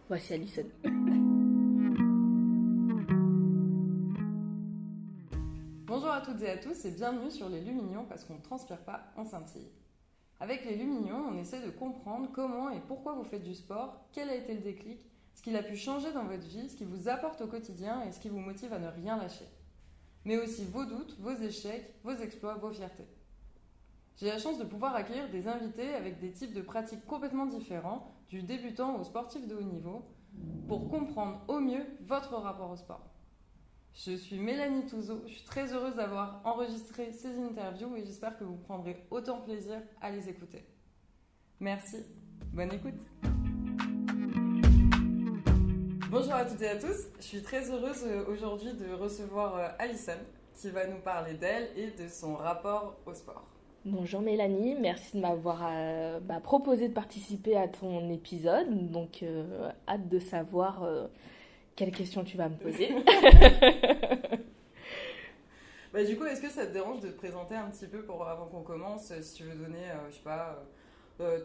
Voici Alison. Bonjour à toutes et à tous et bienvenue sur les Lumignons parce qu'on ne transpire pas, on scintille. Avec les Lumignons, on essaie de comprendre comment et pourquoi vous faites du sport, quel a été le déclic, ce qu'il a pu changer dans votre vie, ce qui vous apporte au quotidien et ce qui vous motive à ne rien lâcher. Mais aussi vos doutes, vos échecs, vos exploits, vos fiertés. J'ai la chance de pouvoir accueillir des invités avec des types de pratiques complètement différents, du débutant au sportif de haut niveau, pour comprendre au mieux votre rapport au sport. Je suis Mélanie Touzeau, je suis très heureuse d'avoir enregistré ces interviews et j'espère que vous prendrez autant plaisir à les écouter. Merci, bonne écoute. Bonjour à toutes et à tous, je suis très heureuse aujourd'hui de recevoir Alison qui va nous parler d'elle et de son rapport au sport. Bonjour Mélanie, merci de m'avoir proposé de participer à ton épisode. Donc, hâte de savoir quelles questions tu vas me poser. Du coup, est-ce que ça te dérange de te présenter un petit peu avant qu'on commence, si tu veux donner,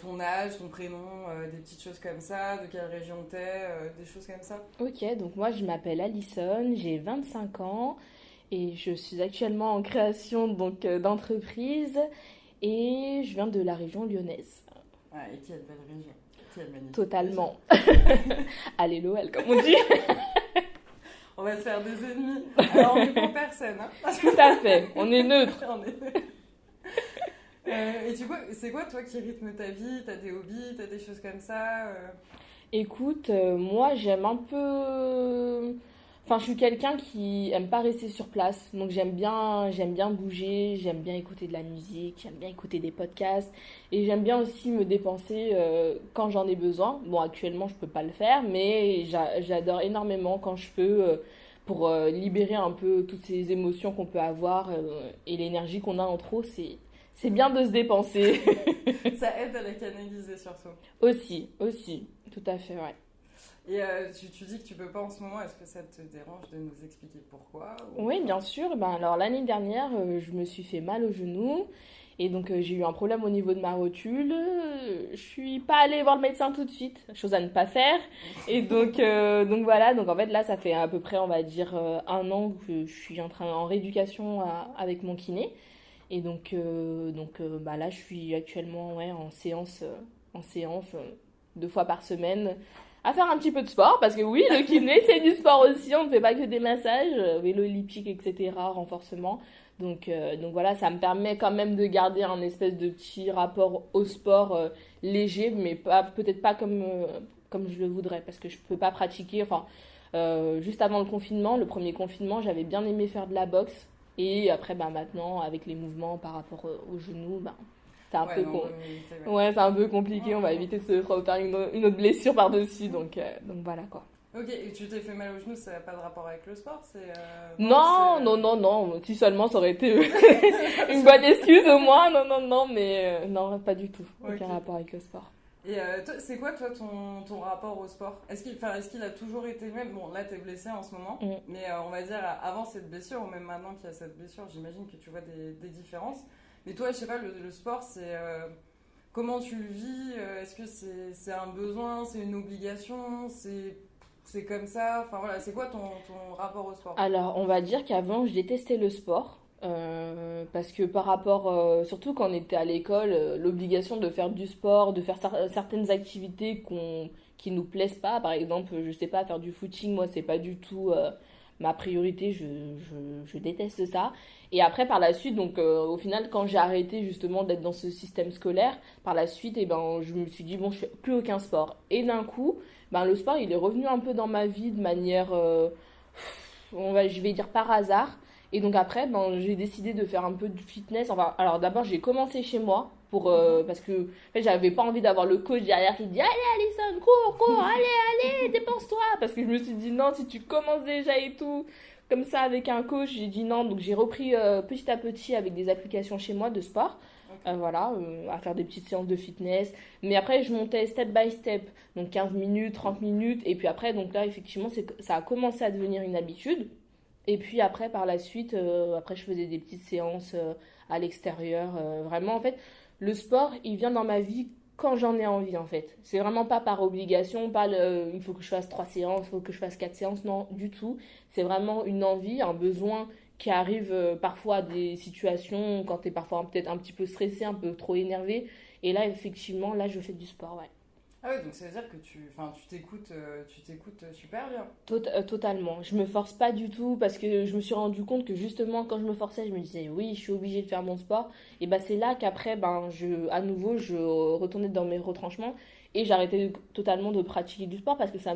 ton âge, ton prénom, des petites choses comme ça, de quelle région t'es, des choses comme ça? Ok, donc moi je m'appelle Alison, j'ai 25 ans et je suis actuellement en création d'entreprise et je viens de la région lyonnaise. Ah, et quelle belle région, quelle magnifique Totalement. Allez l'OL comme on dit. On va se faire des ennemis. Alors, on n'est pas personne. Hein. Tout à fait, on est neutre. Et c'est quoi, toi, qui rythme ta vie? T'as des hobbies, t'as des choses comme ça Écoute, moi j'aime un peu... Enfin, je suis quelqu'un qui aime pas rester sur place. Donc j'aime bien bouger, j'aime bien écouter de la musique, j'aime bien écouter des podcasts. Et j'aime bien aussi me dépenser quand j'en ai besoin. Bon, actuellement, je peux pas le faire, mais j'adore énormément quand je peux pour libérer un peu toutes ces émotions qu'on peut avoir et l'énergie qu'on a en trop. C'est bien de se dépenser. Ça aide à la canaliser surtout. Aussi, tout à fait, ouais. Et tu dis que tu peux pas en ce moment, est-ce que ça te dérange de nous expliquer pourquoi Oui, bien sûr. Alors l'année dernière, je me suis fait mal au genou et donc j'ai eu un problème au niveau de ma rotule. Je suis pas allée voir le médecin tout de suite, chose à ne pas faire. Et donc voilà, donc en fait là, ça fait à peu près, on va dire, un an que je suis en rééducation avec mon kiné. Et là, je suis actuellement en séance 2 fois par semaine à faire un petit peu de sport, parce que oui, le kiné, c'est du sport aussi, on ne fait pas que des massages, vélo elliptique, etc., renforcement. Donc voilà, ça me permet quand même de garder un espèce de petit rapport au sport léger, mais peut-être pas comme je le voudrais, parce que je peux pas pratiquer, juste avant le premier confinement, j'avais bien aimé faire de la boxe, et après, maintenant, avec les mouvements par rapport au genou, c'est c'est un peu compliqué, on va éviter de se faire une autre blessure par-dessus, donc voilà quoi. Ok, et tu t'es fait mal au genou, ça n'a pas de rapport avec le sport? Non, si seulement ça aurait été une bonne excuse au moins, non, mais non, pas du tout, aucun rapport avec le sport. Et c'est quoi toi ton rapport au sport? Est-ce qu'il a toujours été le même? Bon, là t'es blessé en ce moment, mais on va dire avant cette blessure, ou même maintenant qu'il y a cette blessure, j'imagine que tu vois des différences. Mais toi, je sais pas, le sport, c'est comment tu le vis? Est-ce que c'est un besoin, c'est une obligation, c'est comme ça? Enfin voilà, c'est quoi ton rapport au sport? Alors, on va dire qu'avant, je détestais le sport. Parce que par rapport, surtout quand on était à l'école, l'obligation de faire du sport, de faire certaines activités qui nous plaisent pas, par exemple, je sais pas, faire du footing, moi c'est pas du tout ma priorité, je déteste ça. Et après par la suite, donc au final quand j'ai arrêté justement d'être dans ce système scolaire, par la suite, je me suis dit bon, je fais plus aucun sport. Et d'un coup, le sport il est revenu un peu dans ma vie de manière, je vais dire par hasard. Et donc après, j'ai décidé de faire un peu de fitness. Enfin, alors d'abord, j'ai commencé chez moi parce que en fait, j'avais pas envie d'avoir le coach derrière qui dit allez Alison, cours, allez, dépense-toi. Parce que je me suis dit non, si tu commences déjà et tout comme ça avec un coach, j'ai dit non. Donc j'ai repris petit à petit avec des applications chez moi de sport. À faire des petites séances de fitness. Mais après, je montais step by step. Donc 15 minutes, 30 minutes. Et puis après, donc là, effectivement, ça a commencé à devenir une habitude. Et puis après, par la suite, je faisais des petites séances à l'extérieur. Vraiment, en fait, le sport, il vient dans ma vie quand j'en ai envie en fait. C'est vraiment pas par obligation, pas il faut que je fasse 3 séances, il faut que je fasse 4 séances, non, du tout. C'est vraiment une envie, un besoin qui arrive parfois à des situations quand t'es parfois peut-être un petit peu stressé, un peu trop énervé. Et là, effectivement, là, je fais du sport, ouais. Ah ouais, donc ça veut dire que tu t'écoutes super bien. Totalement. Je me force pas du tout parce que je me suis rendu compte que justement quand je me forçais, je me disais oui, je suis obligée de faire mon sport. Et ben c'est là qu'après, à nouveau, je retournais dans mes retranchements et j'arrêtais totalement de pratiquer du sport parce que ça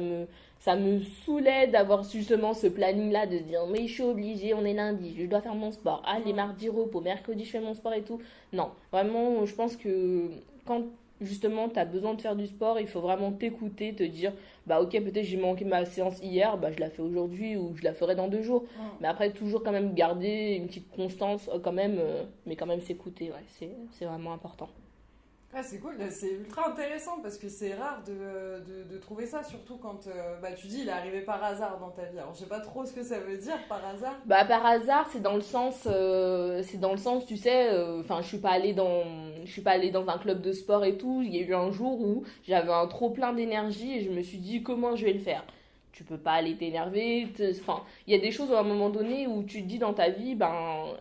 me saoulait d'avoir justement ce planning-là de se dire mais je suis obligée, on est lundi, je dois faire mon sport. Allez, mardi repos, mercredi je fais mon sport et tout. Non, vraiment, je pense que quand justement tu as besoin de faire du sport, il faut vraiment t'écouter, te dire bah ok peut-être j'ai manqué ma séance hier, bah je la fais aujourd'hui ou je la ferai dans 2 jours. Mais après toujours quand même garder une petite constance quand même, mais quand même s'écouter, ouais, c'est vraiment important. Ah, c'est cool, c'est ultra intéressant parce que c'est rare de trouver ça, surtout quand tu dis il est arrivé par hasard dans ta vie. Alors je sais pas trop ce que ça veut dire par hasard. Bah par hasard, c'est dans le sens, tu sais, enfin je suis pas allée dans un club de sport et tout. Il y a eu un jour où j'avais un trop plein d'énergie et je me suis dit comment je vais le faire. Tu peux pas aller t'énerver, enfin, il y a des choses à un moment donné où tu te dis dans ta vie,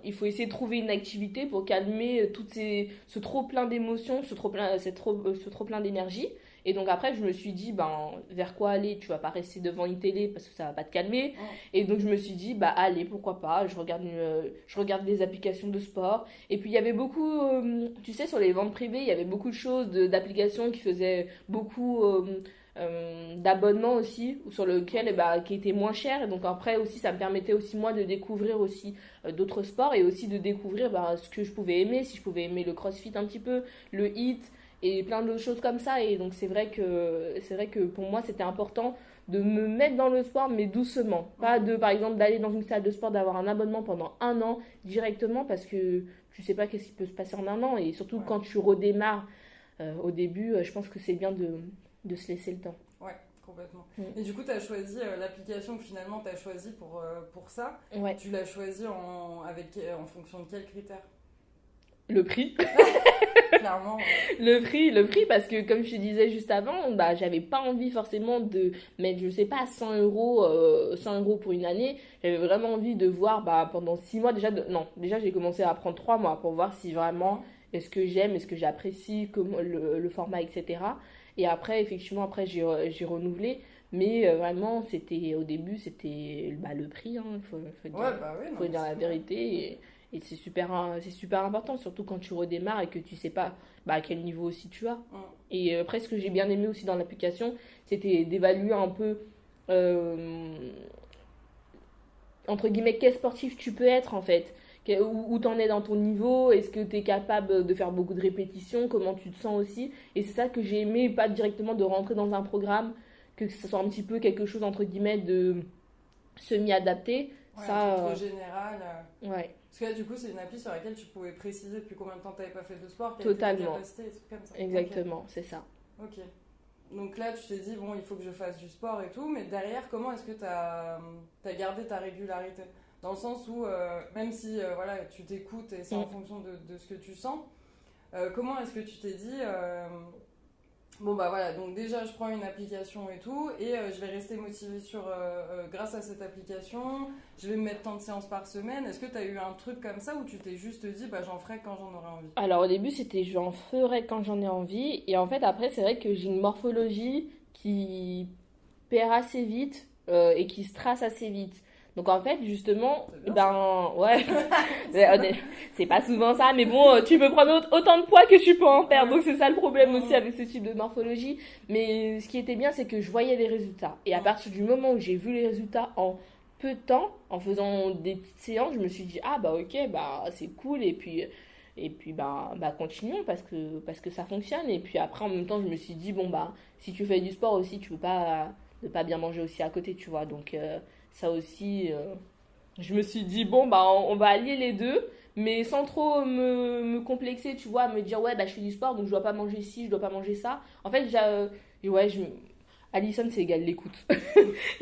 il faut essayer de trouver une activité pour calmer ce trop plein d'émotions, ce trop plein d'énergie. Et donc après, je me suis dit, vers quoi aller? Tu vas pas rester devant une télé parce que ça va pas te calmer. Et donc je me suis dit, allez, pourquoi pas? Je regarde des applications de sport. Et puis il y avait beaucoup, tu sais, sur les ventes privées, il y avait beaucoup de choses, d'applications qui faisaient beaucoup d'abonnements aussi, sur lequel qui était moins cher. Et donc après aussi, ça me permettait aussi moi de découvrir aussi d'autres sports et aussi de découvrir ce que je pouvais aimer, si je pouvais aimer le crossfit un petit peu, le hit et plein d'autres choses comme ça. Et donc c'est vrai que pour moi c'était important de me mettre dans le sport mais doucement, pas de par exemple d'aller dans une salle de sport, d'avoir un abonnement pendant un an directement parce que tu sais pas qu'est-ce qui peut se passer en un an. Et surtout quand tu redémarres au début, je pense que c'est bien de se laisser le temps. Ouais, complètement. Et du coup, tu as choisi l'application que finalement tu as choisi pour ça. Ouais. Tu l'as choisi en fonction de quels critères? Le prix. Clairement. Le prix, parce que comme je te disais juste avant, j'avais pas envie forcément de mettre, je sais pas, 100 euros, 100 euros pour une année. J'avais vraiment envie de voir pendant 6 mois déjà. Non, déjà j'ai commencé à prendre 3 mois pour voir si vraiment est-ce que j'aime, est-ce que j'apprécie comment le format, etc. Et après, effectivement, après j'ai renouvelé. Mais vraiment, au début, c'était le prix, hein, faut dire, faut dire la vérité. Et c'est super important, surtout quand tu redémarres et que tu sais pas à quel niveau aussi tu as. Et après, ce que j'ai bien aimé aussi dans l'application, c'était d'évaluer un peu, entre guillemets, quel sportif tu peux être en fait. Où t'en es dans ton niveau, est-ce que tu es capable de faire beaucoup de répétitions, comment tu te sens aussi. Et c'est ça que j'ai aimé, pas directement de rentrer dans un programme, que ce soit un petit peu quelque chose, entre guillemets, de semi-adapté. Ouais, ça, un truc trop général. Ouais. Parce que là, du coup, c'est une appli sur laquelle tu pouvais préciser depuis combien de temps tu n'avais pas fait de sport, quelle Totalement. était ta capacité, des trucs comme ça. Exactement, Okay. c'est ça. Ok. Donc là, tu t'es dit, bon, il faut que je fasse du sport et tout, mais derrière, comment est-ce que tu as gardé ta régularité? Dans le sens où, même si voilà, tu t'écoutes et c'est en fonction de ce que tu sens, comment est-ce que tu t'es dit, bon bah voilà, donc déjà je prends une application et tout, et je vais rester motivée grâce à cette application, je vais me mettre tant de séances par semaine. Est-ce que tu as eu un truc comme ça où tu t'es juste dit, j'en ferai quand j'en aurai envie? Alors au début c'était j'en ferai quand j'en ai envie, et en fait après c'est vrai que j'ai une morphologie qui perd assez vite et qui se trace assez vite. Donc en fait justement, ouais, c'est pas souvent ça, mais bon, tu peux prendre autant de poids que tu peux en perdre, donc c'est ça le problème aussi avec ce type de morphologie. Mais ce qui était bien, c'est que je voyais les résultats. Et à partir du moment où j'ai vu les résultats en peu de temps, en faisant des petites séances, je me suis dit, ok, c'est cool, et puis continuons parce que ça fonctionne. Et puis après en même temps je me suis dit, bon si tu fais du sport aussi, tu peux pas ne pas bien manger aussi à côté, tu vois. Donc ça aussi, je me suis dit, bon, on va allier les deux, mais sans trop me complexer, tu vois, me dire, ouais, je fais du sport, donc je dois pas manger ci, je dois pas manger ça. En fait, Alison, c'est égal, l'écoute.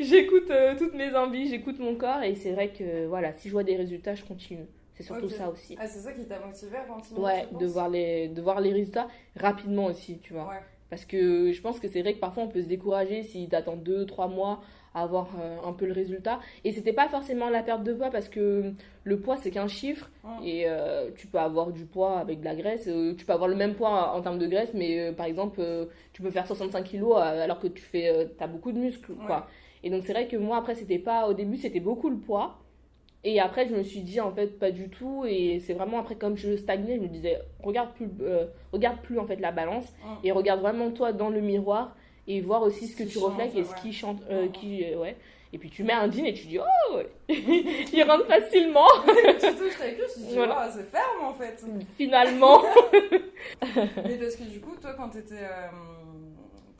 J'écoute toutes mes envies, j'écoute mon corps, et c'est vrai que, voilà, si je vois des résultats, je continue. C'est surtout Ok. ça aussi. Ah, c'est ça qui t'a motivé à continuer, Ouais, tu de penses? voir les résultats rapidement aussi, tu vois. Ouais. Parce que je pense que c'est vrai que parfois on peut se décourager si t'attends 2, 3 mois à avoir un peu le résultat. Et c'était pas forcément la perte de poids parce que le poids c'est qu'un chiffre Mm. et tu peux avoir du poids avec de la graisse. Tu peux avoir le même poids en termes de graisse, mais par exemple tu peux faire 65 kilos alors que t'as beaucoup de muscles, Ouais. quoi. Et donc c'est vrai que moi après c'était pas, au début c'était beaucoup le poids. Et après, je me suis dit, en fait, pas du tout. Et c'est vraiment après, comme je stagnais, je me disais, regarde plus en fait la balance Mm. et regarde vraiment toi dans le miroir et voir aussi ce Ce que qui tu change, reflètes et ce ouais. qui chante, Mm, mm. ouais. Et puis tu mets un jean et tu dis, oh, il rentre facilement, Tu touches ta cuisse, tu te dis, voilà. waouh, c'est ferme en fait. Finalement. Mais parce que du coup, toi, quand t'étais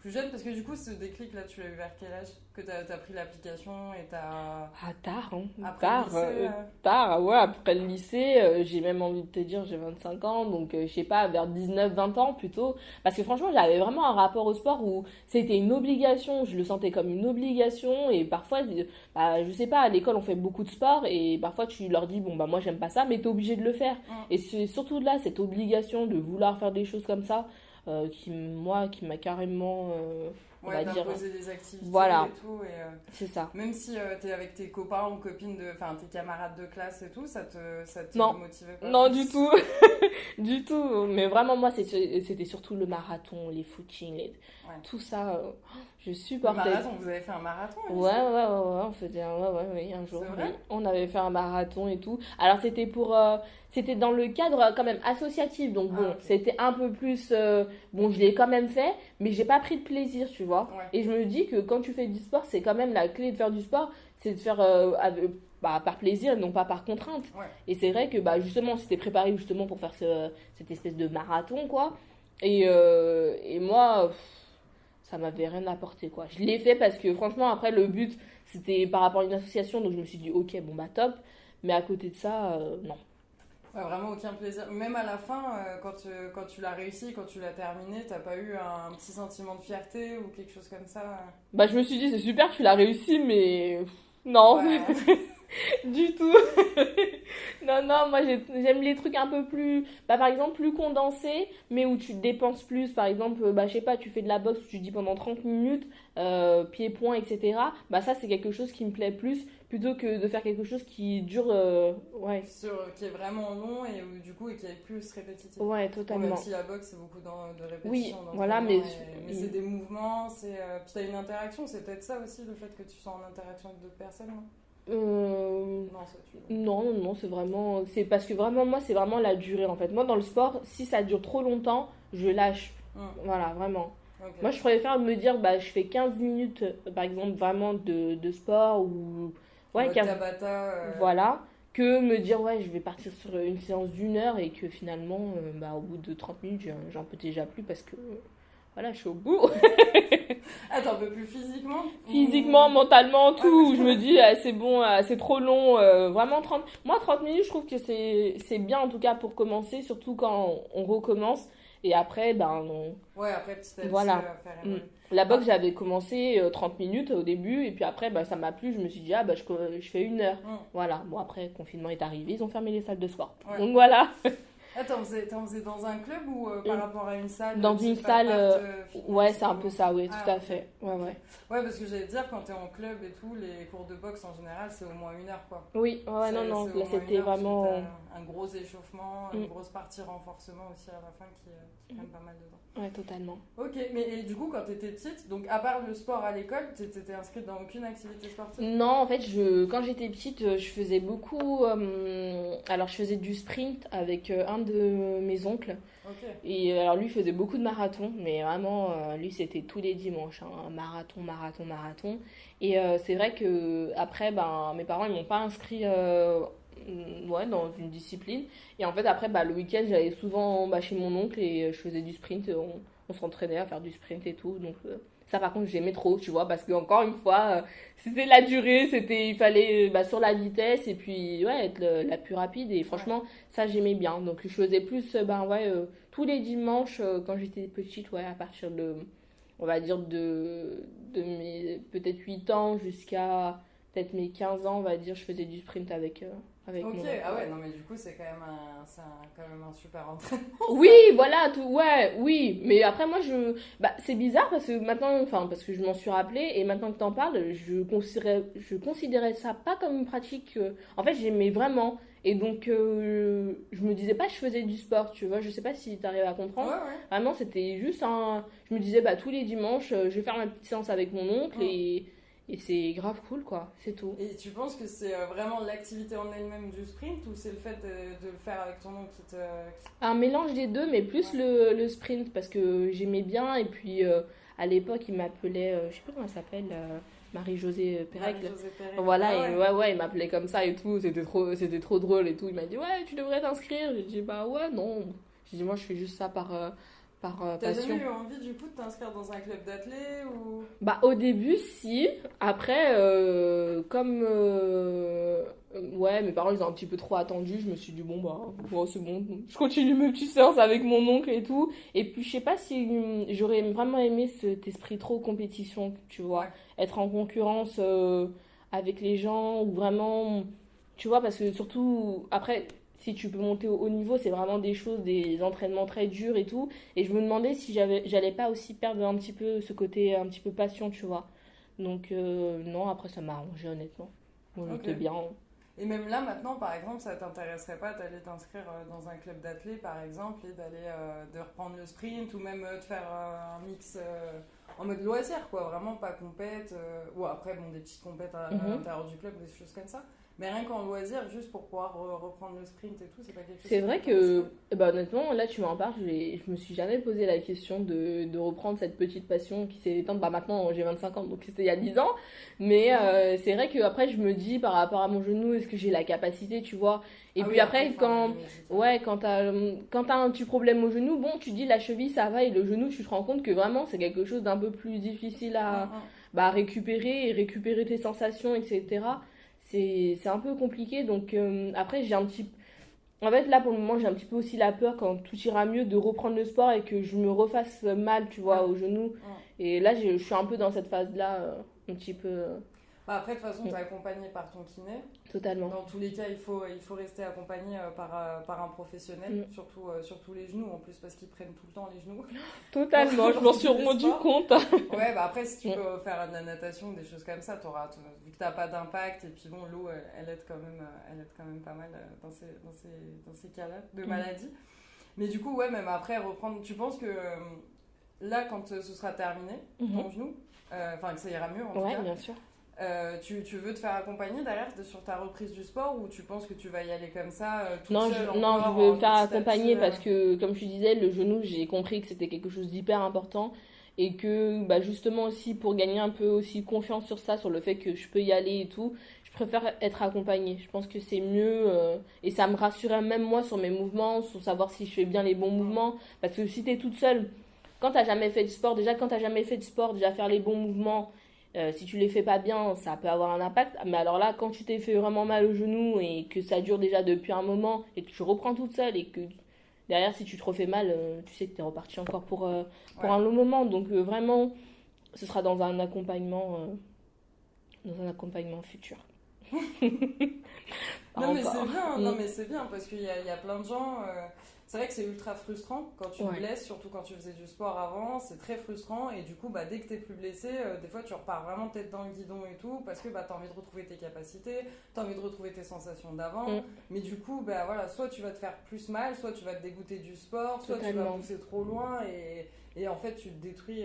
plus jeune, parce que du coup, ce déclic-là, tu l'as eu vers quel âge? Que t'as pris l'application et t'as. Ah, tard, hein. Après le Tard, lycée tard, ouais, après le lycée, j'ai même envie de te dire, j'ai 25 ans, donc je sais pas, vers 19, 20 ans plutôt. Parce que franchement, j'avais vraiment un rapport au sport où c'était une obligation, je le sentais comme une obligation, et parfois, bah, je sais pas, à l'école, on fait beaucoup de sport, et parfois tu leur dis, bon, bah moi j'aime pas ça, mais t'es obligé de le faire. Et Mm. c'est surtout là, cette obligation de vouloir faire des choses comme ça, qui m'a carrément, on Ouais, va dire, d'imposer des activités voilà, et tout. Et, c'est ça. même si t'es avec tes copains ou copines, enfin tes camarades de classe et tout, ça te Non, motivait pas non, du plus? tout. Du tout, mais vraiment moi c'était surtout le marathon, les footings, Ouais. tout ça, je Le supportais. marathon, vous avez fait un marathon au Ouais, lycée? on faisait oui, un jour, C'est oui. vrai? On avait fait un marathon et tout. Alors c'était dans le cadre quand même associatif, donc Ah, bon, ok. c'était un peu plus, bon, je l'ai quand même fait, mais j'ai pas pris de plaisir, tu vois. Ouais. Et je me dis que quand tu fais du sport, c'est quand même la clé de faire du sport, c'est de faire bah, par plaisir, non pas par contrainte. Ouais. Et c'est vrai que bah justement, c'était préparé justement pour faire cette espèce de marathon, quoi. Et moi, ça m'avait rien apporté, quoi. Je l'ai fait parce que franchement, après, le but, c'était par rapport à une association, donc je me suis dit, ok, bon bah top. Mais à côté de ça, non. Ouais, vraiment aucun plaisir. Même à la fin, quand tu l'as réussi, quand tu l'as terminé, t'as pas eu un petit sentiment de fierté ou quelque chose comme ça? Bah je me suis dit, c'est super, tu l'as réussi, mais non, Ouais. du tout. Non, non, moi j'aime les trucs un peu plus, bah, par exemple, plus condensés, mais où tu dépenses plus. Par exemple, bah, je sais pas, tu fais de la boxe, tu dis pendant 30 minutes, pieds-poings, etc. Bah, ça, c'est quelque chose qui me plaît plus, plutôt que de faire quelque chose qui dure, ouais, Qui est vraiment long et du coup et qui est plus répétitif. ouais, Bon, même totalement. si la boxe c'est beaucoup de Oui, répétitions, voilà, d'entraînement, mais c'est des mouvements, puis t'as une interaction, c'est peut-être ça aussi le fait que tu sois en interaction avec d'autres personnes, non? euh, Non, ça tu. non, non, non, c'est vraiment, c'est parce que vraiment, moi, c'est vraiment la durée, en fait. Moi, dans le sport, si ça dure trop longtemps, je lâche. Hmm, Voilà, vraiment. ok. Moi, je préfère me dire, bah, je fais 15 minutes, par exemple, vraiment de sport ou. En Ouais, mode 15. Tabata. Voilà. Que me dire, ouais, je vais partir sur une séance d'1 heure et que finalement, bah, au bout de 30 minutes, j'en peux déjà plus parce que. Voilà, je suis au bout. Ah, t'en peux plus physiquement? Physiquement, mentalement, Ah, tout. Je me dis, ah, c'est bon, ah, c'est trop long. Vraiment, 30. Moi, 30 minutes, je trouve que c'est bien en tout cas pour commencer, surtout quand on recommence. Et après, ben, Ouais, après petit à petit, voilà. faire Mm. évoluer. La Ah, boxe, j'avais commencé 30 minutes au début, et puis après, bah, ça m'a plu. Je me suis dit, ah, bah, je fais 1 heure. hmm, Voilà. Bon, après, le confinement est arrivé, ils ont fermé les salles de sport. ouais. Donc voilà. Ah, t'en faisais dans un club ou par rapport à une salle Dans une type salle, appart, fitness, ouais, c'est un peu comment? ça, oui, Ah, tout à ok. fait. Ouais, ouais. Ouais, parce que j'allais te dire, quand t'es en club et tout, les cours de boxe en général, c'est au moins 1 heure, quoi. Oui, ouais, non, C'est non, au là, moins c'était 1 heure, parce que vraiment. t'as un gros échauffement, Mm. une grosse partie renforcement aussi à la fin qui est quand même pas mal dedans. Ouais, totalement. Ok, mais et du coup, quand t'étais petite, donc à part le sport à l'école, t'étais inscrite dans aucune activité sportive? Non, en fait, quand j'étais petite, je faisais beaucoup. Alors, je faisais du sprint avec un de mes oncles. Ok. Et alors, lui faisait beaucoup de marathons, mais vraiment, lui, c'était tous les dimanches, hein, marathon, marathon, marathon. Et c'est vrai que après, ben, mes parents, ils m'ont pas inscrit ouais, dans une discipline. Et en fait, après, bah, le week-end, j'allais souvent bah, chez mon oncle et je faisais du sprint. On s'entraînait à faire du sprint et tout. Donc, ça, par contre, j'aimais trop, tu vois, parce que encore une fois, c'était la durée, il fallait bah, sur la vitesse et puis, ouais, être la plus rapide. Et franchement, ça, j'aimais bien. Donc, je faisais plus, ben, ouais, tous les dimanches, quand j'étais petite, ouais, à partir de, on va dire, de mes peut-être 8 ans jusqu'à peut-être mes 15 ans, on va dire, je faisais du sprint avec Ok, mon ah ouais, non mais du coup c'est quand même quand même un super entraînement. Oui, voilà, ouais, oui. Mais après, moi, c'est bizarre parce que maintenant, enfin, parce que je m'en suis rappelé et maintenant que t'en parles, je considérais ça pas comme une pratique. En fait, j'aimais vraiment. Et donc, je me disais pas que je faisais du sport, tu vois. Je sais pas si t'arrives à Ouais, comprendre. ouais. Vraiment, c'était juste un. Je me disais, bah, tous les dimanches, je vais faire ma petite séance avec mon oncle Mm. et c'est grave cool, quoi. C'est tout. Et tu penses que c'est vraiment l'activité en elle-même du sprint ou c'est le fait de le faire avec ton oncle qui te... Un mélange des deux, mais plus Ouais. le sprint parce que j'aimais bien. Et puis à l'époque, il m'appelait, je sais pas comment elle s'appelle, Marie-Josée Pérègle. Marie-Josée Pérez. Voilà, Ah et ouais. ouais, il m'appelait comme ça et tout. C'était trop drôle et tout. Il m'a dit, ouais, tu devrais t'inscrire. J'ai dit, bah ouais, non. J'ai dit, moi, je fais juste ça par T'as jamais passion. eu envie du coup de t'inscrire dans un club d'athlé ou... Bah, au début, si. Après, comme. Ouais, mes parents, ils ont un petit peu trop attendu. Je me suis dit, bon, bah, bon, c'est bon. Je continue mes petites séances avec mon oncle et tout. Et puis, je sais pas si j'aurais vraiment aimé cet esprit trop compétition, tu vois. Ouais. Être en concurrence avec les gens ou vraiment. Tu vois, parce que surtout, après. Si tu peux monter au haut niveau, c'est vraiment des choses, des entraînements très durs et tout. Et je me demandais si j'allais pas aussi perdre un petit peu ce côté un petit peu passion, tu vois. Donc non, après ça m'a arrangé honnêtement. Moi Ok. j'étais bien. Et même là maintenant par exemple ça t'intéresserait pas d'aller t'inscrire dans un club d'athlé par exemple et d'aller de reprendre le sprint ou même de faire un mix en mode loisir quoi, vraiment pas compète ou après bon des petites compètes à Mhm. l'intérieur du club, des choses comme ça. Mais rien qu'en loisir, juste pour pouvoir reprendre le sprint et tout, c'est pas quelque chose C'est qui vrai t'intéresserait. que, bah, honnêtement, là tu m'en parles, je me suis jamais posé la question de reprendre cette petite passion qui s'est éteinte. Bah maintenant j'ai 25 ans, donc c'était il y a 10 ans. Mais Mhm. c'est vrai que après je me dis par rapport à mon genou, est-ce que j'ai la capacité, tu vois. Et Ah puis oui, après, après, enfin, la quand, génétique. ouais, quand t'as un petit problème au genou, bon, tu dis la cheville ça va et le genou, tu te rends compte que vraiment c'est quelque chose d'un peu plus difficile à Hum, bah, récupérer et récupérer tes sensations, etc. C'est un peu compliqué. Donc après, en fait, là, pour le moment, j'ai un petit peu aussi la peur, quand tout ira mieux, de reprendre le sport et que je me refasse mal, tu vois, Ouais. au genou. Hum. Et là, je suis un peu dans cette phase-là, un petit peu, Bah, après de toute façon mm, t'es accompagné par ton kiné. totalement. Dans tous les cas, il faut rester accompagné par un professionnel, Mm. surtout les genoux en plus, parce qu'ils prennent tout le temps les genoux Totalement, je m'en quand tu suis fais du rendu sport. compte. Ouais, bah après, si tu Mm. peux faire de la natation, des choses comme ça, vu que t'as pas d'impact, et puis bon, l'eau, elle aide quand même pas mal dans ces cas-là de Mm. maladie. Mais du coup, ouais, même après, reprendre, tu penses que là, quand ce sera terminé, Mhm. ton genou, enfin que ça ira mieux en tout Ouais, cas, bien sûr. tu veux te faire accompagner derrière sur ta reprise du sport ou tu penses que tu vas y aller comme ça, toute Non, seule non, je encore, veux me faire petit à accompagner petit parce que, comme je te disais, le genou, j'ai compris que c'était quelque chose d'hyper important et que, bah, justement aussi, pour gagner un peu aussi confiance sur ça, sur le fait que je peux y aller et tout, je préfère être accompagnée. Je pense que c'est mieux et ça me rassurait même moi sur mes mouvements, sur savoir si je fais bien les bons Mm. mouvements. Parce que si t'es toute seule, quand t'as jamais fait de sport, déjà quand t'as jamais fait de sport, déjà faire les bons mouvements, si tu les fais pas bien, ça peut avoir un impact. Mais alors là, quand tu t'es fait vraiment mal au genou et que ça dure déjà depuis un moment et que tu reprends toute seule et que derrière, si tu te refais mal, tu sais que t'es reparti encore pour Ouais. un long moment. Donc vraiment, ce sera dans un accompagnement futur. Pas Non mais c'est encore. bien, non Mm. mais c'est bien parce qu'il y a plein de gens. C'est vrai que c'est ultra frustrant quand tu te Ouais. blesses, surtout quand tu faisais du sport avant, c'est très frustrant et du coup bah, dès que t'es plus blessé, des fois tu repars vraiment tête dans le guidon et tout parce que bah, t'as envie de retrouver tes capacités, t'as envie de retrouver tes sensations d'avant, Mm. mais du coup bah, voilà, soit tu vas te faire plus mal, soit tu vas te dégoûter du sport, soit tu vas Totalement. pousser trop loin et en fait tu te détruis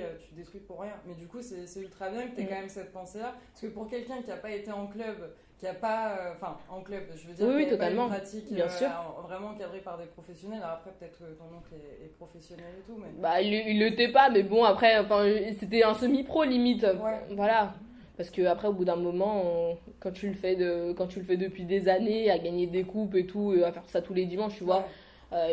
pour rien. Mais du coup c'est ultra bien que t'aies Mm. quand même cette pensée-là parce que pour quelqu'un qui n'a pas été en club, qui a pas, enfin en club, je veux dire, Oui, qui oui, n'avait pas une totalement. pratique Bien sûr. vraiment encadrée par des professionnels. Alors après, peut-être que ton oncle est professionnel et tout, mais Bah, il l'était pas, mais bon, après, enfin, c'était un semi-pro limite. ouais, Voilà. Parce que après, au bout d'un moment, quand tu le fais depuis des années, à gagner des coupes et tout, et à faire ça tous les dimanches, tu ouais. vois,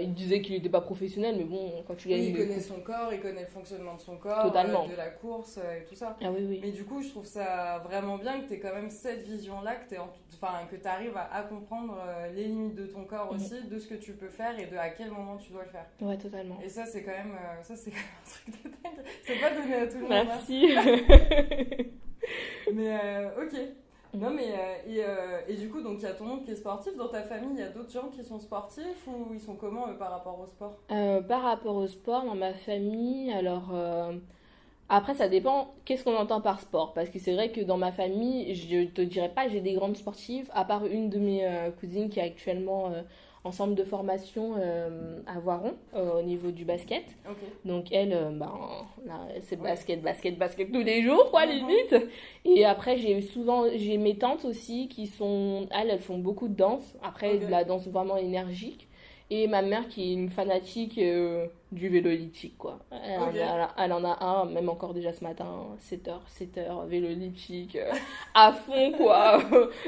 il disait qu'il n'était pas professionnel, mais bon, quand tu Oui, gagnes il des connaît coupes, son corps, il connaît le fonctionnement de son corps, totalement. de la course et tout ça. Ah oui, oui. Mais du coup, je trouve ça vraiment bien que tu aies quand même cette vision-là, que tu arrives à comprendre les limites de ton corps Mhm. aussi, de ce que tu peux faire et de à quel moment tu dois le faire. Ouais, totalement. Et ça, c'est quand même, un truc de dingue. C'est pas donné à tout le monde, hein. Merci. Mais ok. Non, mais et du coup, donc il y a ton oncle qui est sportif. Dans ta famille, il y a d'autres gens qui sont sportifs ou ils sont comment par rapport au sport? Par rapport au sport, dans ma famille, alors après ça dépend qu'est-ce qu'on entend par sport. Parce que c'est vrai que dans ma famille, je te dirais pas que j'ai des grandes sportives, à part une de mes cousines qui est actuellement en centre de formation à Voiron, au niveau du basket. Ok. Donc elle, ben, là, c'est basket, basket, basket tous les jours, quoi, limite. Et après, j'ai mes tantes aussi qui sont, elles font beaucoup de danse. Après, Ok. de la danse vraiment énergique. Et ma mère qui est une fanatique du vélo elliptique, quoi. Ok. Elle en a un, même encore déjà ce matin, 7h, vélo elliptique, à fond, quoi.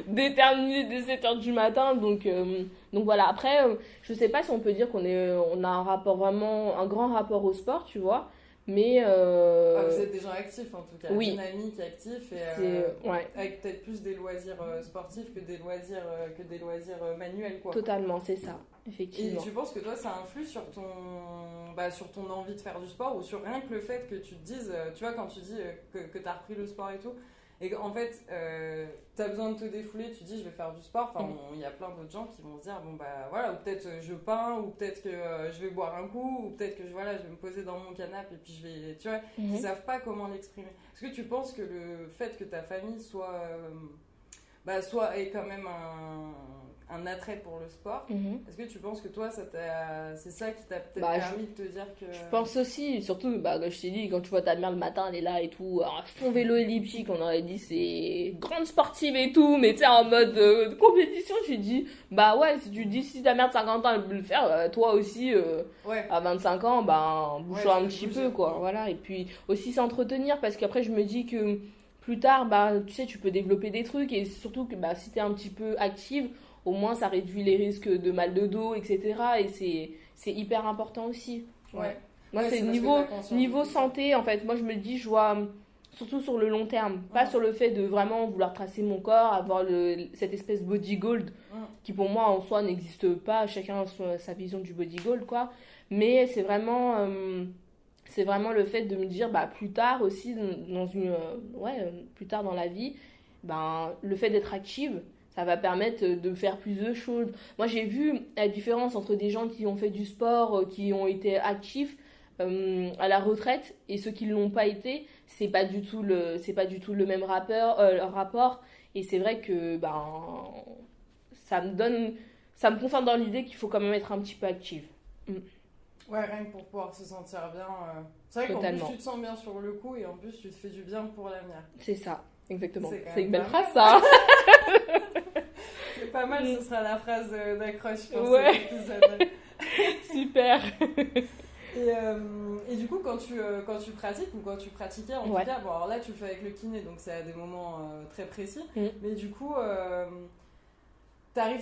Déterminé dès 7h du matin. Donc voilà, après, je sais pas si on peut dire on a un rapport vraiment, un grand rapport au sport, tu vois. Mais Ah, vous êtes des gens actifs en tout cas. oui, Une amie qui est actif et ouais, avec peut-être plus des loisirs sportifs que des loisirs manuels quoi. totalement, c'est ça, Et effectivement. tu penses que toi ça influe sur ton envie de faire du sport ou sur rien que le fait que tu te dises, tu vois quand tu dis que tu as repris le sport et tout, et qu'en fait tu as besoin de te défouler, tu dis je vais faire du sport, enfin il y a plein d'autres gens qui vont se dire bon bah voilà, ou peut-être je peins, ou peut-être que je vais boire un coup, ou peut-être que voilà, je vais me poser dans mon canapé et puis je vais, tu vois, qui savent pas comment l'exprimer. Est-ce que tu penses que le fait que ta famille soit ait quand même un attrait pour le sport. Mhm. Est-ce que tu penses que toi, c'est ça qui t'a peut-être Bah, permis de te dire que... je pense aussi, surtout, bah, comme je t'ai dit, quand tu vois ta mère le matin, elle est là et tout, à fond vélo elliptique, on aurait dit c'est grande sportive et tout, mais tu sais, en mode compétition, j'ai dit, bah ouais, si tu dis, si ta mère de 50 ans, elle peut le faire, toi aussi, Ouais, à 25 ans, bah, bouge-toi tu un peux petit bouger. peu, quoi, voilà, et puis aussi s'entretenir, parce qu'après, je me dis que plus tard, bah, tu sais, tu peux développer des trucs, et surtout que bah, si t'es un petit peu active, au moins ça réduit les risques de mal de dos, etc. Et c'est hyper important aussi. Ouais. Ouais. Moi, Ouais, c'est c'est parce que t'as conscience de niveau tout ça. santé, en fait. Moi, je me dis, je vois surtout sur le long terme, pas Mm. sur le fait de vraiment vouloir tracer mon corps, avoir cette espèce body gold Mm. qui pour moi en soi n'existe pas. Chacun a sa vision du body gold, quoi. Mais c'est vraiment le fait de me dire, bah, plus tard aussi, plus tard dans la vie, ben, le fait d'être active, ça va permettre de faire plus de choses. Moi, j'ai vu la différence entre des gens qui ont fait du sport, qui ont été actifs à la retraite, et ceux qui ne l'ont pas été. C'est pas du tout le même rapport. Et c'est vrai que ben, ça me donne, ça me conforte dans l'idée qu'il faut quand même être un petit peu active. Mm. Ouais, rien que pour pouvoir se sentir bien. C'est vrai qu'en Totalement. plus, tu te sens bien sur le coup et en plus, tu te fais du bien pour l'avenir. C'est ça, exactement. C'est quand C'est même une belle pas phrase, ça. C'est pas mal, ce sera la phrase d'accroche pour Ouais. cet épisode. Super. Et du coup, quand tu pratiques ou quand tu pratiquais, en Ouais. tout cas, bon, alors là, tu le fais avec le kiné, donc c'est à des moments très précis. Mm. Mais du coup,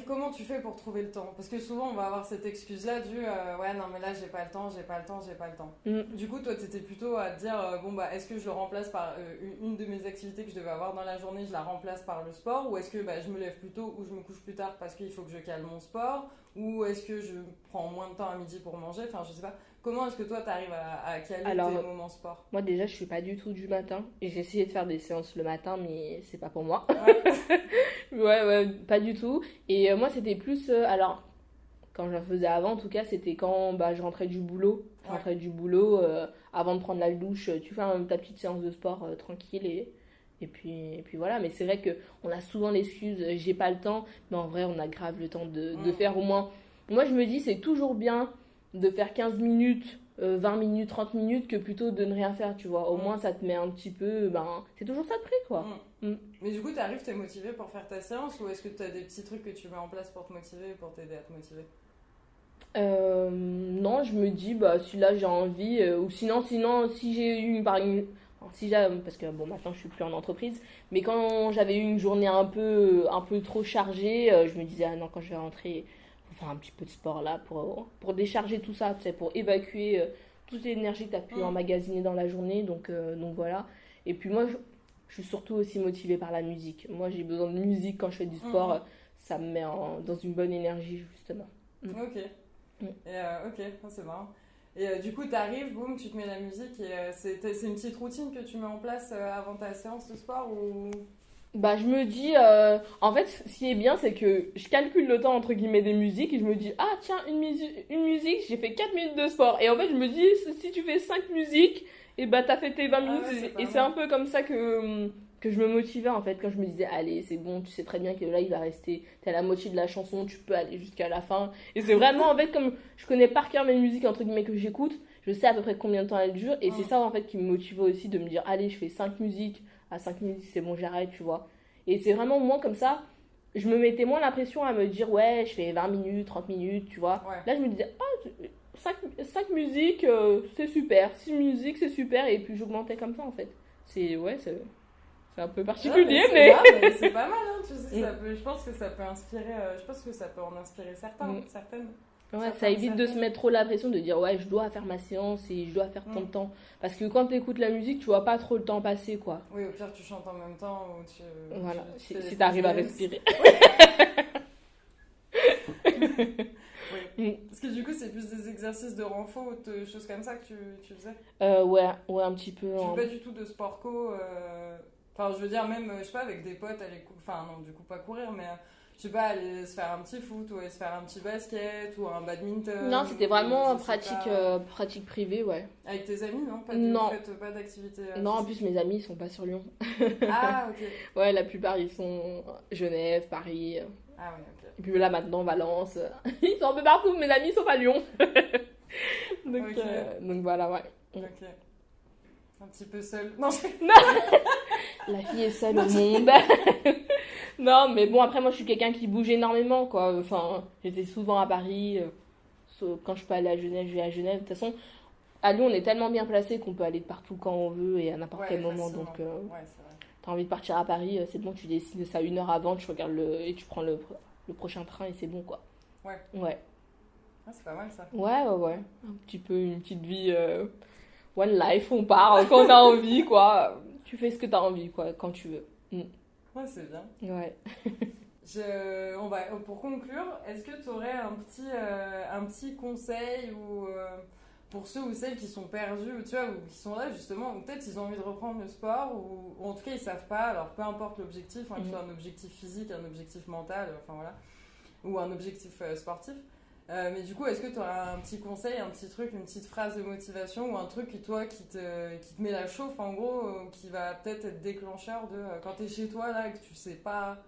comment tu fais pour trouver le temps? Parce que souvent, on va avoir cette excuse-là du ouais, non, mais là, j'ai pas le temps, j'ai pas le temps, j'ai pas le temps. Mm. Du coup, toi, t'étais plutôt à te dire bon, bah, est-ce que je le remplace par une de mes activités que je devais avoir dans la journée, je la remplace par le sport? Ou est-ce que bah, je me lève plus tôt ou je me couche plus tard parce qu'il faut que je cale mon sport? Ou est-ce que je prends moins de temps à midi pour manger? Enfin, je sais pas. Comment est-ce que toi, t'arrives à caler Alors, tes moments sport? moi déjà, je suis pas du tout du matin. Et j'ai essayé de faire des séances le matin, mais c'est pas pour moi. Ouais. Ouais, pas du tout. Et moi, c'était plus. Alors, quand j'en faisais avant, en tout cas, c'était quand bah, je rentrais du boulot. Je Ouais. rentrais du boulot, avant de prendre la douche, tu fais ta petite séance de sport tranquille et puis voilà. Mais c'est vrai qu'on a souvent l'excuse, j'ai pas le temps. Mais en vrai, on a grave le temps de faire au moins. Moi, je me dis, c'est toujours bien de faire 15 minutes, 20 minutes, 30 minutes que plutôt de ne rien faire, tu vois. Au moins, ça te met un petit peu. Ben, c'est toujours ça de prix, quoi. Mm. Mais du coup, t'es motivé pour faire ta séance ou est-ce que t'as des petits trucs que tu mets en place pour te motiver, pour t'aider à te motiver? Non, je me dis, bah, si là j'ai envie, ou sinon, si j'ai eu enfin, parce que bon, maintenant je suis plus en entreprise, mais quand j'avais eu une journée un peu trop chargée, je me disais, ah non, quand je vais rentrer, faut faire un petit peu de sport là pour décharger tout ça, tu sais, pour évacuer toute l'énergie que tu as pu emmagasiner dans la journée, donc voilà. Et puis moi, je suis surtout aussi motivée par la musique. Moi, j'ai besoin de musique quand je fais du sport, ça me met dans une bonne énergie, justement. Ok. Et ok, c'est marrant. Et du coup, t'arrives, boum, tu te mets la musique et c'est une petite routine que tu mets en place avant ta séance de sport ou... Bah, je me dis, en fait, ce qui est bien, c'est que je calcule le temps entre guillemets des musiques et je me dis, ah tiens, une musique, j'ai fait 4 minutes de sport. Et en fait, je me dis, si tu fais 5 musiques, et bah t'as fait tes 20 Ah minutes. ouais, c'est pas Et c'est mal. un peu comme ça que je me motivais en fait, quand je me disais, allez, c'est bon, tu sais très bien que là, il va rester, t'es à la moitié de la chanson, tu peux aller jusqu'à la fin. Et c'est vraiment, en fait, comme je connais par cœur mes musiques, entre guillemets, que j'écoute, je sais à peu près combien de temps elles durent. Et c'est Mm. ça, en fait, qui me motivait aussi de me dire, allez, je fais 5 musiques, à 5 minutes, c'est bon, j'arrête, tu vois. Et c'est vraiment moins comme ça, je me mettais moins la pression à me dire, ouais, je fais 20 minutes, 30 minutes, tu vois. Ouais. Là, je me disais, ah, 5 musiques, c'est super. 6 musiques, c'est super. Et puis j'augmentais comme ça, en fait. C'est un peu Ah, particulier, mais mais. c'est pas mal, hein, tu sais, Mm. je pense que ça peut inspirer, je pense que ça peut en inspirer Mm. certaines. Ouais, ça Certains, évite de se certaines. mettre trop la pression de dire, ouais, je dois faire ma séance et je dois faire tant de Mm. temps. Parce que quand tu écoutes la musique, tu vois pas trop le temps passer, quoi. Oui, au pire, tu chantes en même temps ou Voilà, tu fais des si t'arrives à freestyles. respirer. Oui. Mm. Parce que du coup, c'est plus des exercices de renfo ou de choses comme ça que tu faisais. Ouais, un petit peu. Tu fais pas du tout de sport co. Enfin, je veux dire, même, je sais pas, avec des potes, aller enfin, non, du coup, pas courir, mais je sais pas, aller se faire un petit foot ou aller se faire un petit basket ou un badminton. Non, c'était ou vraiment je sais pratique, pas. pratique privée, ouais. Avec tes amis, non? Vous Non, faites pas d'activité non, en physique? plus mes amis ils sont pas sur Lyon. Ah, ok. Ouais, la plupart ils sont Genève, Paris, Ah, oui, ok. et puis là maintenant Valence. Ils sont un peu partout, mes amis sont à Lyon. Ok. Donc voilà, ouais. Ok. Un petit peu seul. Non, La fille est seule au monde. Non, mais bon, après moi je suis quelqu'un qui bouge énormément, quoi. Enfin, j'étais souvent à Paris. Quand je peux aller à Genève, je vais à Genève. De toute façon, à Lyon on est tellement bien placé qu'on peut aller de partout quand on veut et à n'importe ouais, quel moment. facilement. Donc Ouais, c'est vrai. t'as envie de partir à Paris, c'est bon, tu décides de ça 1 heure avant, tu regardes et tu prends le prochain train et c'est bon, quoi. Ouais. Ouais. Ah, c'est pas mal ça. Ouais. Un petit peu une petite vie one life, on part quand on a envie, quoi. Tu fais ce que t'as envie, quoi, quand tu veux. Ouais, c'est bien. Ouais. Pour conclure, est-ce que tu aurais un petit conseil ou, pour ceux ou celles qui sont perdus, ou, tu vois, ou qui sont là justement, ou peut-être ils ont envie de reprendre le sport, ou en tout cas ils savent pas, alors peu importe l'objectif, hein, que ce soit un objectif physique, un objectif mental, enfin voilà, ou un objectif sportif. Mais du coup, est-ce que tu aurais un petit conseil, un petit truc, une petite phrase de motivation ou un truc qui te met la chauffe en gros, qui va peut-être être déclencheur de quand t'es chez toi là et que tu sais pas.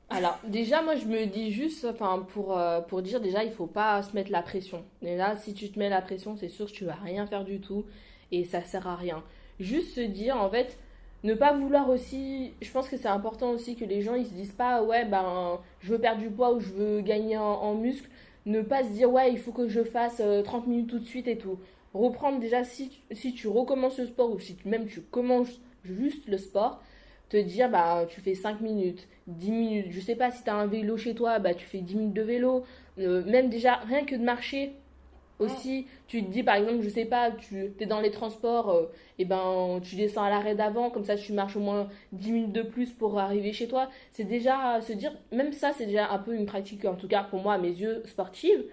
Alors, déjà, moi, je me dis juste, enfin, pour dire, déjà, il faut pas se mettre la pression. Et là, si tu te mets la pression, c'est sûr que tu vas rien faire du tout et ça sert à rien. Juste se dire, en fait, ne pas vouloir aussi. Je pense que c'est important aussi que les gens, ils se disent pas, ouais, ben, je veux perdre du poids ou je veux gagner en muscle. Ne pas se dire, ouais, il faut que je fasse 30 minutes tout de suite et tout. Reprendre déjà, si tu recommences le sport ou si même tu commences juste le sport, te dire bah tu fais 5 minutes, 10 minutes, je sais pas si tu as un vélo chez toi, bah tu fais 10 minutes de vélo. Même déjà rien que de marcher aussi, tu te dis par exemple, je sais pas, tu es dans les transports, et ben tu descends à l'arrêt d'avant, comme ça tu marches au moins 10 minutes de plus pour arriver chez toi. C'est déjà se dire, même ça c'est déjà un peu une pratique, en tout cas pour moi à mes yeux, sportive.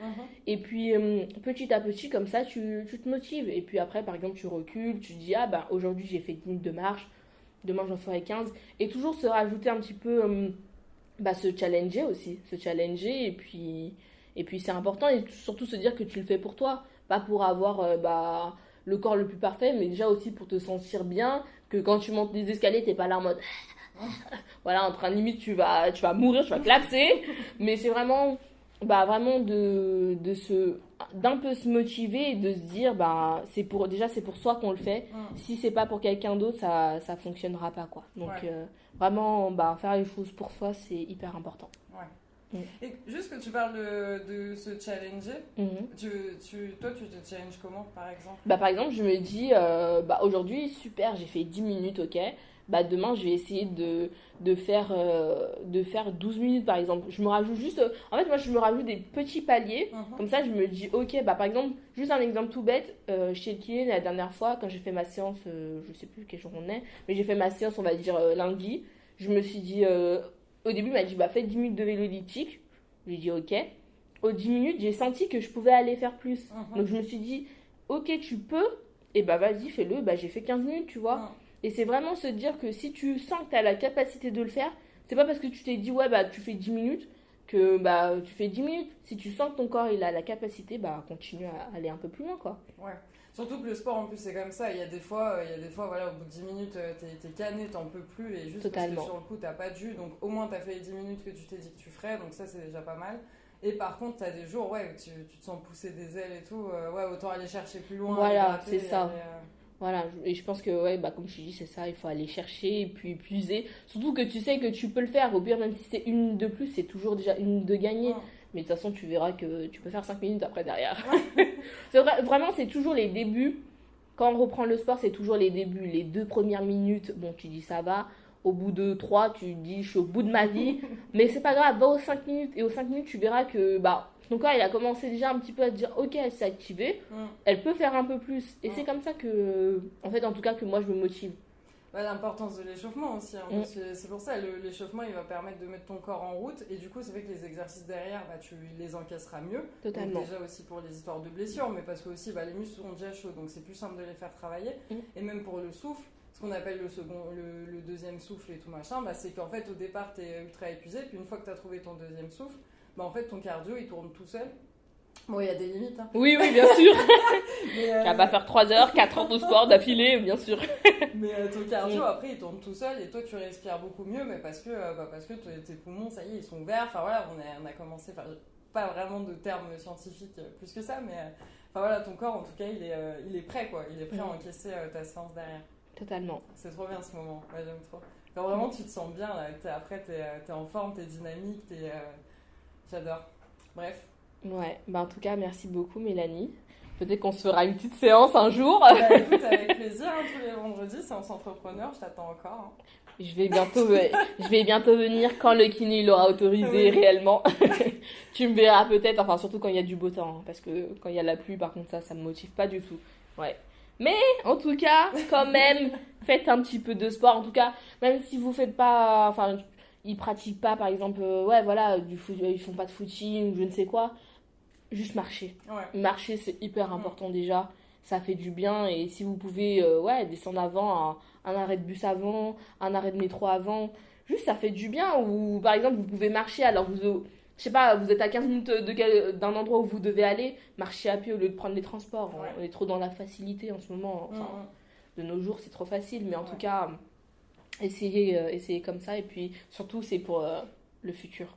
Et puis petit à petit comme ça tu te motives. Et puis après par exemple tu recules, tu te dis ah bah aujourd'hui j'ai fait 10 minutes de marche, demain j'en ferai 15. Et toujours se rajouter un petit peu, bah, se challenger aussi. Se challenger et puis c'est important. Et surtout se dire que tu le fais pour toi. Pas pour avoir bah, le corps le plus parfait, mais déjà aussi pour te sentir bien. Que quand tu montes des escaliers, t'es pas là en mode... voilà, en train de limite, tu vas mourir, tu vas collapser. Mais c'est vraiment, bah, vraiment d'un peu se motiver et de se dire bah déjà c'est pour soi qu'on le fait. Si c'est pas pour quelqu'un d'autre, ça fonctionnera pas, quoi. Donc Ouais. vraiment bah faire les choses pour soi, c'est hyper important. Ouais. Et juste que tu parles de se challenger, Mhm. toi tu te challenges comment par exemple? Bah par exemple, je me dis bah aujourd'hui super, j'ai fait 10 minutes, OK. Bah demain, je vais essayer de faire 12 minutes par exemple. Je me rajoute juste en fait, moi je me rajoute des petits paliers. Comme ça, je me dis OK, bah par exemple, juste un exemple tout bête, chez le kiné la dernière fois quand j'ai fait ma séance, je sais plus quel jour on est, mais j'ai fait ma séance, on va dire lundi, je me suis dit au début, il m'a dit bah fais 10 minutes de vélo elliptique. J'ai dit OK. Aux 10 minutes, j'ai senti que je pouvais aller faire plus. Donc je me suis dit OK, tu peux, et bah vas-y, fais-le. Bah j'ai fait 15 minutes, tu vois. Et c'est vraiment se dire que si tu sens que tu as la capacité de le faire, c'est pas parce que tu t'es dit, ouais, bah, tu fais 10 minutes que bah, tu fais 10 minutes. Si tu sens que ton corps il a la capacité, bah, continue à aller un peu plus loin, quoi. Ouais. Surtout que le sport, en plus, c'est comme ça. Il y a des fois, voilà, au bout de 10 minutes, t'es cané, t'en peux plus. Et juste Totalement. parce que sur le coup, t'as pas de jus. Donc, au moins, t'as fait les 10 minutes que tu t'es dit que tu ferais. Donc, ça, c'est déjà pas mal. Et par contre, t'as des jours, ouais, où tu te sens pousser des ailes et tout. Ouais, autant aller chercher plus loin. Voilà, gratter, c'est ça. aller, Voilà, et je pense que, ouais, bah, comme je te dis, c'est ça, il faut aller chercher et puis puiser. Surtout que tu sais que tu peux le faire. Au pire, même si c'est une minute de plus, c'est toujours déjà une minute de gagner. Mais de toute façon, tu verras que tu peux faire 5 minutes après derrière. Vraiment, c'est toujours les débuts. Quand on reprend le sport, c'est toujours les débuts. Les 2 premières minutes, bon, tu dis ça va. Au bout de 3, tu dis je suis au bout de ma vie. Mais c'est pas grave, va aux 5 minutes. Et aux 5 minutes, tu verras que bah, ton corps, il a commencé déjà un petit peu à te dire ok, elle s'est activée. Elle peut faire un peu plus. Et c'est comme ça que, en fait, en tout cas, que moi, je me motive. Ouais, l'importance de l'échauffement aussi. Hein, parce que c'est pour ça, l'échauffement, il va permettre de mettre ton corps en route. Et du coup, c'est vrai que les exercices derrière, bah, tu les encaisseras mieux. Totalement. Donc, déjà aussi pour les histoires de blessures, mais parce que aussi, bah, les muscles sont déjà chauds, donc c'est plus simple de les faire travailler. Et même pour le souffle, ce qu'on appelle le deuxième souffle et tout machin, bah, c'est qu'en fait, au départ, tu es ultra épuisé. Puis une fois que tu as trouvé ton deuxième souffle, bah, en fait, ton cardio, il tourne tout seul. Bon, il y a des limites. Hein. Oui, bien sûr. Tu vas pas faire 3 heures, 4 heures de sport d'affilée, bien sûr. Mais ton cardio, après, il tourne tout seul et toi, tu respires beaucoup mieux, mais parce que tes poumons, ça y est, ils sont ouverts. Enfin voilà, on a commencé, pas vraiment de termes scientifiques plus que ça, mais enfin voilà, ton corps, en tout cas, il est prêt, quoi. Il est prêt à encaisser ta séance derrière. Totalement. C'est trop bien ce moment, ouais, j'aime trop. Quand vraiment tu te sens bien, là, après, t'es en forme, t'es dynamique, j'adore. Bref. Ouais, bah en tout cas, merci beaucoup Mélanie. Peut-être qu'on se fera une petite séance un jour. Bah écoute, avec plaisir, hein, tous les vendredis, séance entrepreneur, je t'attends encore. Hein. Je vais bientôt venir quand le kiné l'aura autorisé réellement. Tu me verras peut-être, enfin surtout quand il y a du beau temps, hein, parce que quand il y a la pluie, par contre ça me motive pas du tout. Ouais. Mais en tout cas, quand même, faites un petit peu de sport. En tout cas, même si vous faites pas, enfin, ils pratiquent pas, par exemple, ouais, voilà, ils font pas de footing ou je ne sais quoi. Juste marcher. Ouais. Marcher, c'est hyper important déjà. Ça fait du bien. Et si vous pouvez descendre avant, un arrêt de bus avant, un arrêt de métro avant, juste ça fait du bien. Ou par exemple, vous pouvez marcher alors je sais pas, vous êtes à 15 minutes d'un endroit où vous devez aller, marcher à pied au lieu de prendre les transports. Ouais. On est trop dans la facilité en ce moment. Enfin, de nos jours, c'est trop facile. Mais en tout cas, essayez comme ça. Et puis surtout, c'est pour le futur.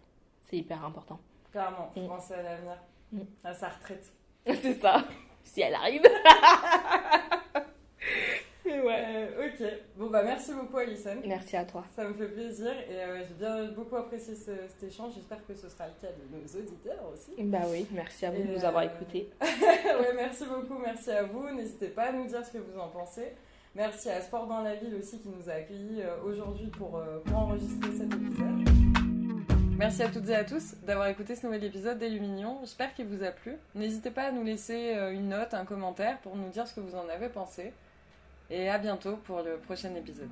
C'est hyper important. Clairement, pensez à l'avenir. À sa retraite. C'est ça, si elle arrive. Ouais. Ok. Bon bah merci beaucoup Alison. Merci à toi. Ça me fait plaisir et j'ai bien beaucoup apprécié cet échange. J'espère que ce sera le cas de nos auditeurs aussi. Bah oui, merci à vous de nous avoir écoutés. Ouais, merci beaucoup, merci à vous. N'hésitez pas à nous dire ce que vous en pensez. Merci à Sport dans la ville aussi qui nous a accueillis aujourd'hui pour enregistrer cet épisode. Merci à toutes et à tous d'avoir écouté ce nouvel épisode d'Illuminion. J'espère qu'il vous a plu. N'hésitez pas à nous laisser une note, un commentaire pour nous dire ce que vous en avez pensé. Et à bientôt pour le prochain épisode.